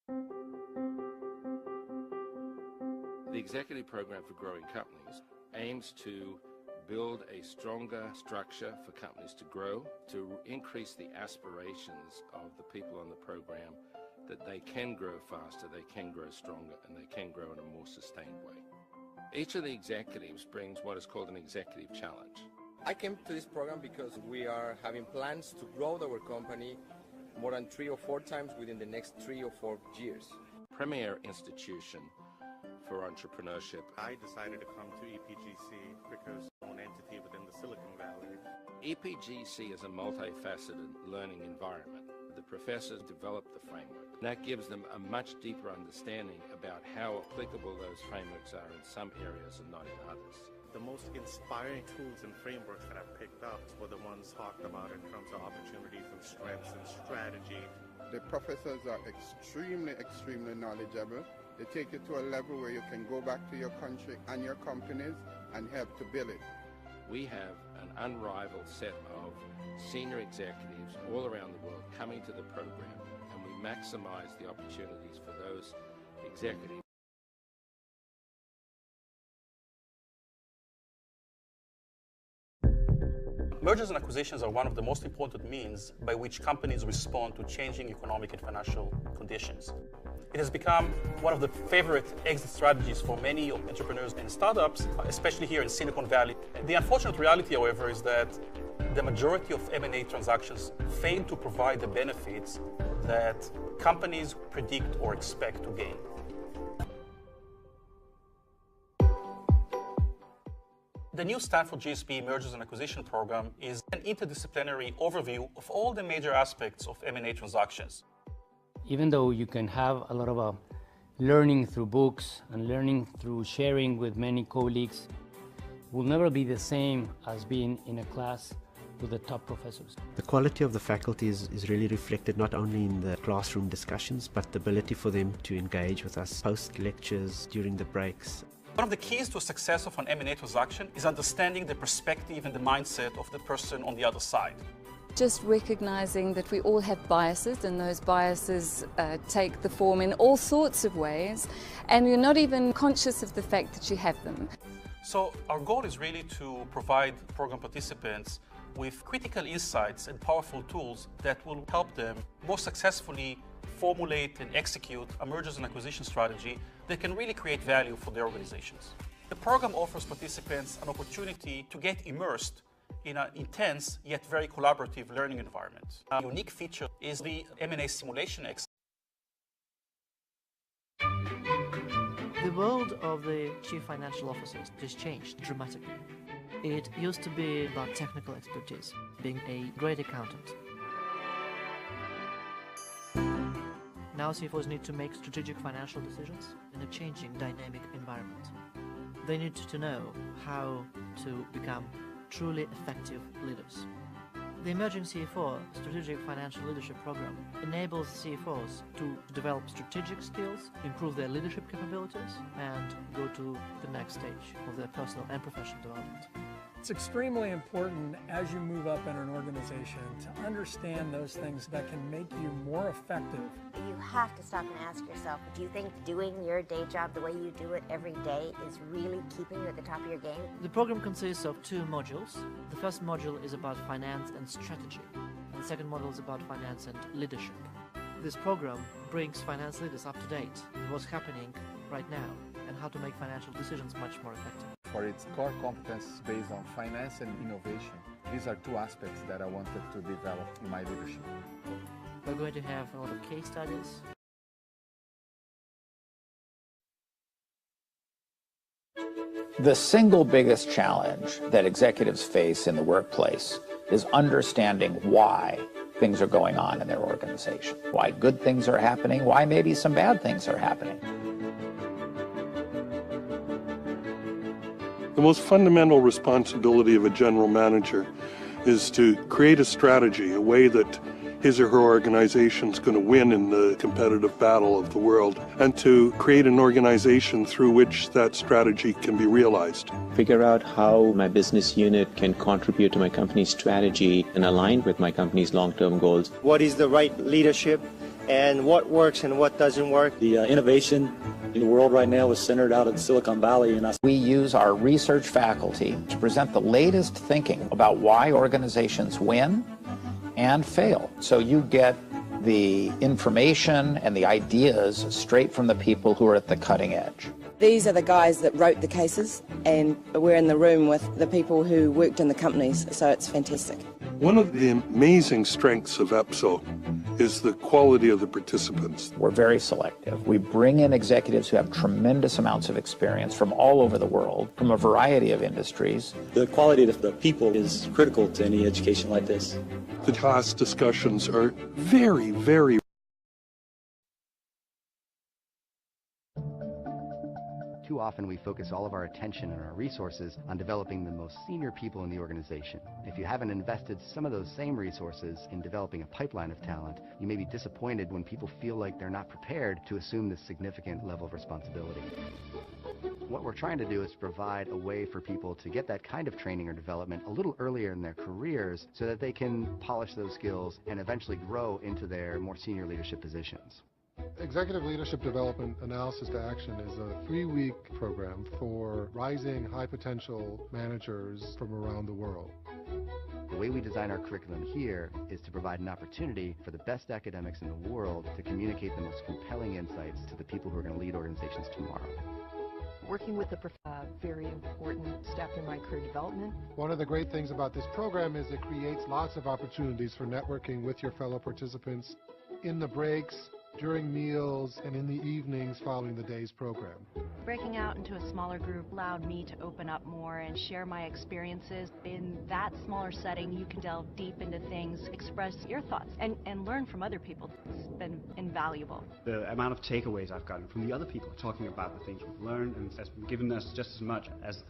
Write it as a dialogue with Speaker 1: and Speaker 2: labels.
Speaker 1: The executive program for growing companies aims to build a stronger structure for companies to grow, to increase the aspirations of the people on the program, that they can grow faster, they can grow stronger, and they can grow in a more sustained way. Each of the executives brings what is called an executive challenge.
Speaker 2: I came to this program because we are having plans to grow our company more than 3 or 4 times within the next 3 or 4 years.
Speaker 1: Premier institution for entrepreneurship.
Speaker 3: I decided to come to EPGC because it's an entity within the Silicon Valley.
Speaker 1: EPGC is a multifaceted learning environment. The professors develop the framework. That gives them a much deeper understanding about how applicable those frameworks are in some areas and not in others.
Speaker 3: The most inspiring tools and frameworks that I've picked up were the ones talked about in terms of opportunities and strengths and strategy.
Speaker 4: The professors are extremely knowledgeable. They take you to a level where you can go back to your country and your companies and help to build it.
Speaker 1: We have an unrivaled set of senior executives all around the world coming to the program, and we maximize the opportunities for those executives.
Speaker 5: Mergers and acquisitions are one of the most important means by which companies respond to changing economic and financial conditions. It has become one of the favorite exit strategies for many entrepreneurs and startups, especially here in Silicon Valley. The unfortunate reality, however, is that the majority of M&A transactions fail to provide the benefits that companies predict or expect to gain. The new Stanford GSB Mergers and Acquisition Program is an interdisciplinary overview of all the major aspects of M&A transactions.
Speaker 6: Even though you can have a lot of learning through books and learning through sharing with many colleagues, will never be the same as being in a class with the top professors.
Speaker 7: The quality of the faculty is really reflected not only in the classroom discussions, but the ability for them to engage with us post-lectures, during the breaks.
Speaker 5: One of the keys to success of an M&A transaction is understanding the perspective and the mindset of the person on the other side.
Speaker 8: Just recognizing that we all have biases, and those biases take the form in all sorts of ways, and you're not even conscious of the fact that you have them.
Speaker 5: So our goal is really to provide program participants with critical insights and powerful tools that will help them more successfully formulate and execute a mergers and acquisition strategy that can really create value for their organizations. The program offers participants an opportunity to get immersed in an intense yet very collaborative learning environment. A unique feature is the M&A simulation exercise.
Speaker 9: The world of the chief financial officers has changed dramatically. It used to be about technical expertise, being a great accountant. Now CFOs need to make strategic financial decisions in a changing dynamic environment. They need to know how to become truly effective leaders. The Emerging CFO Strategic Financial Leadership Program enables CFOs to develop strategic skills, improve their leadership capabilities, and go to the next stage of their personal and professional development.
Speaker 10: It's extremely important as you move up in an organization to understand those things that can make you more effective.
Speaker 11: You have to stop and ask yourself, do you think doing your day job the way you do it every day is really keeping you at the top of your game?
Speaker 9: The program consists of 2 modules. The first module is about finance and strategy, and the second module is about finance and leadership. This program brings finance leaders up to date with what's happening right now and how to make financial decisions much more effective.
Speaker 12: For its core competences based on finance and innovation, these are 2 aspects that I wanted to develop in my leadership.
Speaker 9: We're going to have a lot of case studies.
Speaker 13: The single biggest challenge that executives face in the workplace is understanding why things are going on in their organization, why good things are happening, why maybe some bad things are happening.
Speaker 14: The most fundamental responsibility of a general manager is to create a strategy, a way that his or her organization is going to win in the competitive battle of the world, and to create an organization through which that strategy can be realized.
Speaker 7: Figure out how my business unit can contribute to my company's strategy and align with my company's long-term goals.
Speaker 15: What is the right leadership and what works and what doesn't work.
Speaker 16: The innovation in the world right now is centered out in Silicon Valley. And
Speaker 13: we use our research faculty to present the latest thinking about why organizations win and fail. So you get the information and the ideas straight from the people who are at the cutting edge.
Speaker 17: These are the guys that wrote the cases, and we're in the room with the people who worked in the companies, so it's fantastic.
Speaker 14: One of the amazing strengths of EPSO is the quality of the participants.
Speaker 13: We're very selective. We bring in executives who have tremendous amounts of experience from all over the world, from a variety of industries.
Speaker 16: The quality of the people is critical to any education like this.
Speaker 14: The class discussions are very, very
Speaker 18: Too often we focus all of our attention and our resources on developing the most senior people in the organization. If you haven't invested some of those same resources in developing a pipeline of talent, you may be disappointed when people feel like they're not prepared to assume this significant level of responsibility. What we're trying to do is provide a way for people to get that kind of training or development a little earlier in their careers so that they can polish those skills and eventually grow into their more senior leadership positions.
Speaker 19: Executive Leadership Development Analysis to Action is a 3-week program for rising high-potential managers from around the world.
Speaker 18: The way we design our curriculum here is to provide an opportunity for the best academics in the world to communicate the most compelling insights to the people who are going to lead organizations tomorrow.
Speaker 20: Working with a very important step in my career development.
Speaker 19: One of the great things about this program is it creates lots of opportunities for networking with your fellow participants in the breaks, during meals, and in the evenings following the day's program.
Speaker 21: Breaking out into a smaller group allowed me to open up more and share my experiences. In that smaller setting, you can delve deep into things, express your thoughts, and learn from other people. It's been invaluable.
Speaker 22: The amount of takeaways I've gotten from the other people talking about the things we've learned and has given us just as much as